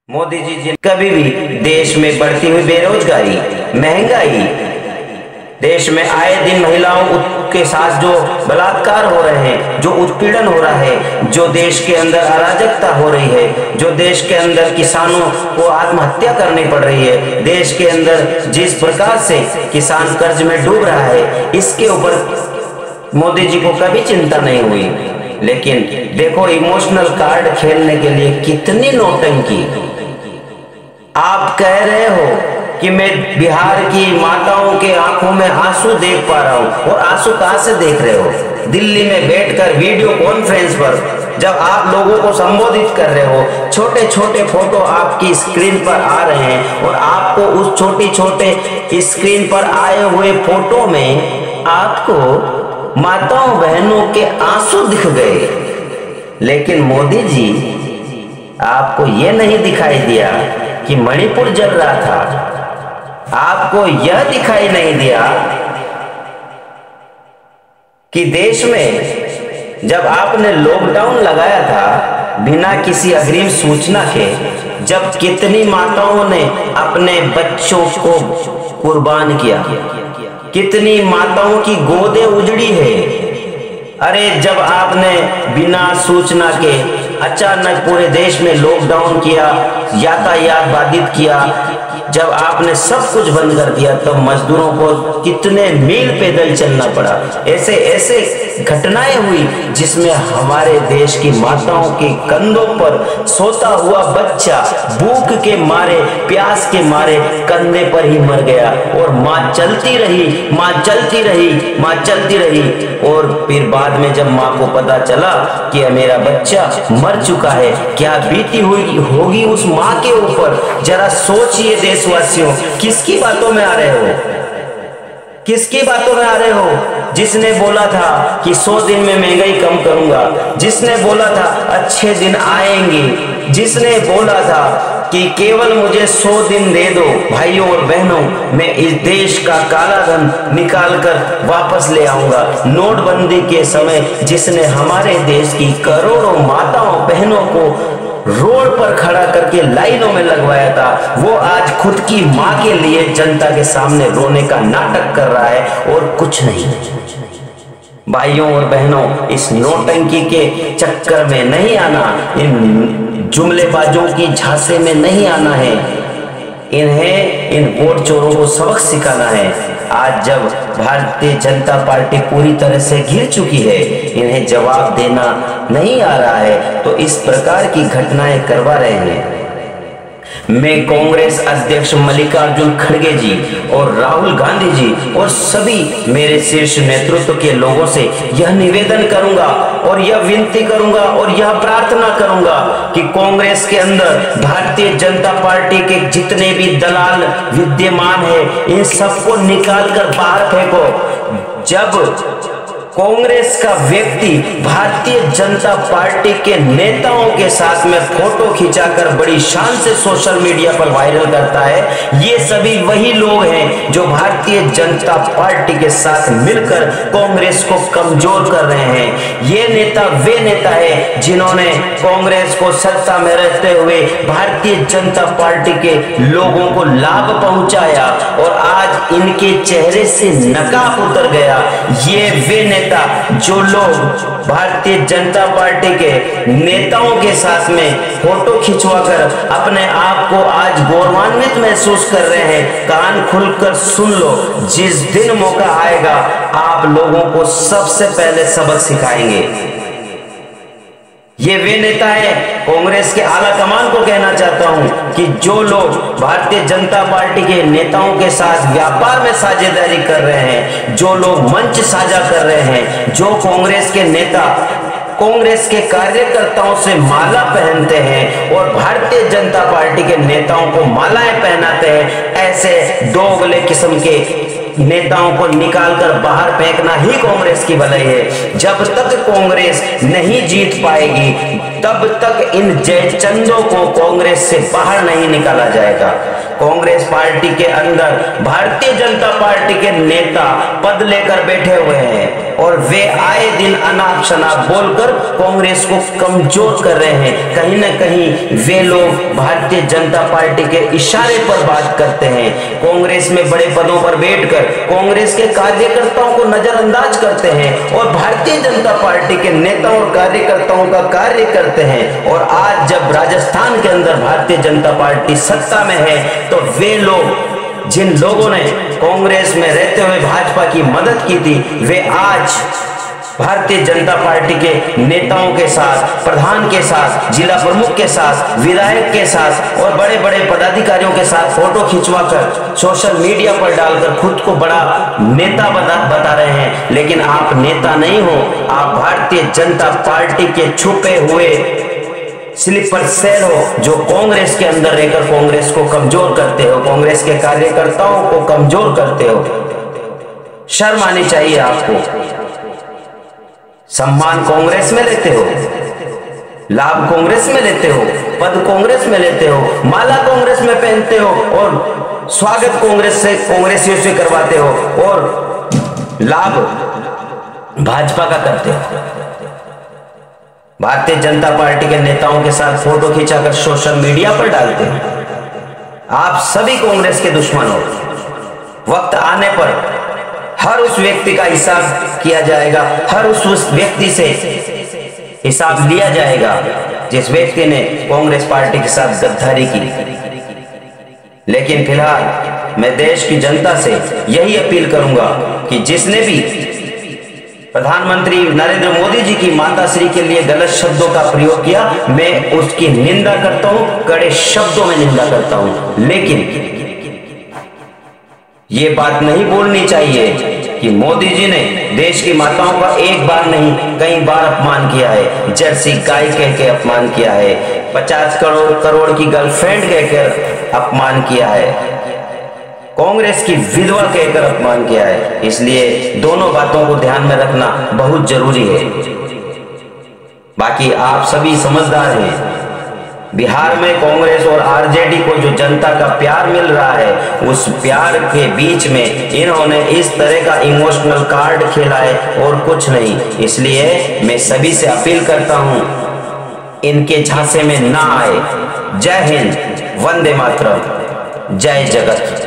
मोदी जी कभी भी देश में बढ़ती हुई बेरोजगारी, महंगाई, देश में आए दिन महिलाओं के साथ जो बलात्कार हो रहे हैं, जो उत्पीड़न हो रहा है, जो देश के अंदर अराजकता हो रही है, जो देश के अंदर किसानों को आत्महत्या करनी पड़ रही है, देश के अंदर जिस प्रकार से किसान कर्ज में डूब रहा है, इसके ऊपर मोदी जी को कभी चिंता नहीं हुई। लेकिन देखो, इमोशनल कार्ड खेलने के लिए कितनी नौटंकी। आप कह रहे हो कि मैं बिहार की माताओं के आंखों में आंसू देख पा रहा हूं, और आंसू कहां से देख रहे हो? दिल्ली में बैठकर वीडियो कॉन्फ्रेंस पर जब आप लोगों को संबोधित कर रहे हो, छोटे छोटे फोटो आपकी स्क्रीन पर आ रहे हैं, और आपको उस छोटे छोटे स्क्रीन पर आए हुए फोटो में आपको माताओं बहनों के आंसू दिख गए। लेकिन मोदी जी, आपको यह नहीं दिखाई दिया कि मणिपुर जल रहा था, आपको यह दिखाई नहीं दिया कि देश में जब आपने लॉकडाउन लगाया था बिना किसी अग्रिम सूचना के, जब कितनी माताओं ने अपने बच्चों को कुर्बान किया, कितनी माताओं की गोदें उजड़ी है। अरे जब आपने बिना सूचना के अचानक पूरे देश में लॉकडाउन किया, यातायात बाधित किया, जब आपने सब कुछ बंद कर दिया, तब मजदूरों को कितने मील पैदल चलना पड़ा। ऐसे ऐसे घटनाएं हुई जिसमें हमारे देश की माताओं के कंधों पर सोता हुआ बच्चा भूख के मारे, प्यास के मारे कंधे पर ही मर गया, और माँ चलती रही, माँ चलती रही, माँ चलती रही। और फिर बाद में जब माँ को पता चला कि मेरा बच्चा मर चुका है, क्या बीती हुई होगी उस माँ के ऊपर। जरा सोचिए देशवासियों, किसकी बातों में आ रहे हो? किसकी बातों में आ रहे हो? जिसने बोला था कि 100 दिन में महंगाई कम करूंगा, जिसने बोला था अच्छे दिन आएंगे, जिसने बोला था कि केवल मुझे 100 दिन दे दो भाइयों और बहनों, मैं इस देश का काला धन निकाल कर वापस ले आऊंगा। नोटबंदी के समय जिसने हमारे देश की करोड़ों माताओं बहनों को रोड पर खड़ा करके लाइनों में लगवाया था, वो आज खुद की माँ के लिए जनता के सामने रोने का नाटक कर रहा है, और कुछ नहीं। भाइयों और बहनों, इस नौटंकी के चक्कर में नहीं आना, इन जुमलेबाजों की झांसे में नहीं आना है। इन्हें, इन वोट चोरों को सबक सिखाना है। आज जब भारतीय जनता पार्टी पूरी तरह से घिर चुकी है, इन्हें जवाब देना नहीं आ रहा है, तो इस प्रकार की घटनाएं करवा रहे हैं। मैं कांग्रेस अध्यक्ष मल्लिकार्जुन खड़गे जी और राहुल गांधी जी और सभी मेरे शीर्ष नेतृत्व के लोगों से यह निवेदन करूंगा, और यह विनती करूंगा, और यह प्रार्थना करूंगा कि कांग्रेस के अंदर भारतीय जनता पार्टी के जितने भी दलाल विद्यमान है, इन सबको निकाल कर बाहर फेंको। जब कांग्रेस का व्यक्ति भारतीय जनता पार्टी के नेताओं के साथ में फोटो खिंचाकर बड़ी शान से सोशल मीडिया पर वायरल करता है, ये सभी वही लोग हैं जो भारतीय जनता पार्टी के साथ मिलकर कांग्रेस को कमजोर कर रहे हैं। ये नेता वे नेता है जिन्होंने कांग्रेस को सत्ता में रहते हुए भारतीय जनता पार्टी के लोगों को लाभ पहुंचाया, और आज इनके चेहरे से नकाब उतर गया। ये वे नेता जो लोग भारतीय जनता पार्टी के नेताओं के साथ में फोटो खिंचवाकर अपने आप को आज गौरवान्वित महसूस कर रहे हैं, कान खुलकर सुन लो, जिस दिन मौका आएगा आप लोगों को सबसे पहले सबक सिखाएंगे। ये वे नेता है, कांग्रेस के आला कमान को कहना चाहता हूं कि जो लोग भारतीय जनता पार्टी के नेताओं के साथ व्यापार में साझेदारी कर रहे हैं, जो लोग मंच साझा कर रहे हैं, जो कांग्रेस के नेता कांग्रेस के कार्यकर्ताओं से माला पहनते हैं और भारतीय जनता पार्टी के नेताओं को मालाएं पहनाते हैं, ऐसे दोगले किस्म के नेताओं को निकालकर बाहर फेंकना ही कांग्रेस की भलाई है। जब तक कांग्रेस नहीं जीत पाएगी तब तक इन जयचंदों को कांग्रेस से बाहर नहीं निकाला जाएगा। कांग्रेस पार्टी के अंदर भारतीय जनता पार्टी के नेता पद लेकर बैठे हुए हैं और वे आए दिन अनाप शनाप बोलकर कांग्रेस को कमजोर कर रहे हैं। कहीं ना कहीं वे लोग भारतीय जनता पार्टी के इशारे पर बात करते हैं। कांग्रेस में बड़े पदों पर बैठकर कांग्रेस के कार्यकर्ताओं को नजरअंदाज करते हैं और भारतीय जनता पार्टी के नेताओं और कार्यकर्ताओं का कार्य करते हैं। और आज जब राजस्थान के अंदर भारतीय जनता पार्टी सत्ता में है तो वे लोग, जिन लोगों ने कांग्रेस में रहते हुए भाजपा की मदद की थी, वे आज भारतीय जनता पार्टी के नेताओं के साथ, प्रधान के साथ, जिला प्रमुख के साथ, विधायक के साथ और बड़े बड़े पदाधिकारियों के साथ फोटो खिंचवाकर सोशल मीडिया पर डालकर खुद को बड़ा नेता बता रहे हैं। लेकिन आप नेता नहीं हो, आप भारतीय जनता पार्टी के छुपे हुए स्लीपर सेल हो, जो कांग्रेस के अंदर रहकर कांग्रेस को कमजोर करते हो, कांग्रेस के कार्यकर्ताओं को कमजोर करते हो। शर्म आनी चाहिए आपको। सम्मान कांग्रेस में लेते हो, लाभ कांग्रेस में लेते हो, पद कांग्रेस में लेते हो, माला कांग्रेस में पहनते हो और स्वागत कांग्रेस से, कांग्रेसियों से करवाते हो और लाभ भाजपा का करते हो। भारतीय जनता पार्टी के नेताओं के साथ फोटो खिंचाकर सोशल मीडिया पर डालते हैं। आप सभी कांग्रेस के दुश्मन हो। वक्त आने पर हर उस व्यक्ति का हिसाब किया जाएगा, हर उस व्यक्ति से हिसाब लिया जाएगा जिस व्यक्ति ने कांग्रेस पार्टी के साथ गद्दारी की। लेकिन फिलहाल मैं देश की जनता से यही अपील करूंगा कि जिसने भी प्रधानमंत्री नरेंद्र मोदी जी की माताश्री के लिए गलत शब्दों का प्रयोग किया, मैं उसकी निंदा करता हूं, कड़े शब्दों में निंदा करता हूं। लेकिन ये बात नहीं बोलनी चाहिए कि मोदी जी ने देश की माताओं का एक बार नहीं कई बार अपमान किया है। जर्सी गाय कह के अपमान किया है, 50 करोड़ की गर्लफ्रेंड कहकर अपमान किया है, कांग्रेस की विधवा कहकर अपमान किया है। इसलिए दोनों बातों को ध्यान में रखना बहुत जरूरी है। बाकी आप सभी समझदार हैं। बिहार में कांग्रेस और आरजेडी को जो जनता का प्यार मिल रहा है, उस प्यार के बीच में इन्होंने इस तरह का इमोशनल कार्ड खेला है और कुछ नहीं। इसलिए मैं सभी से अपील करता हूं, इनके झांसे में ना आए। जय हिंद, वंदे मातरम, जय जगत।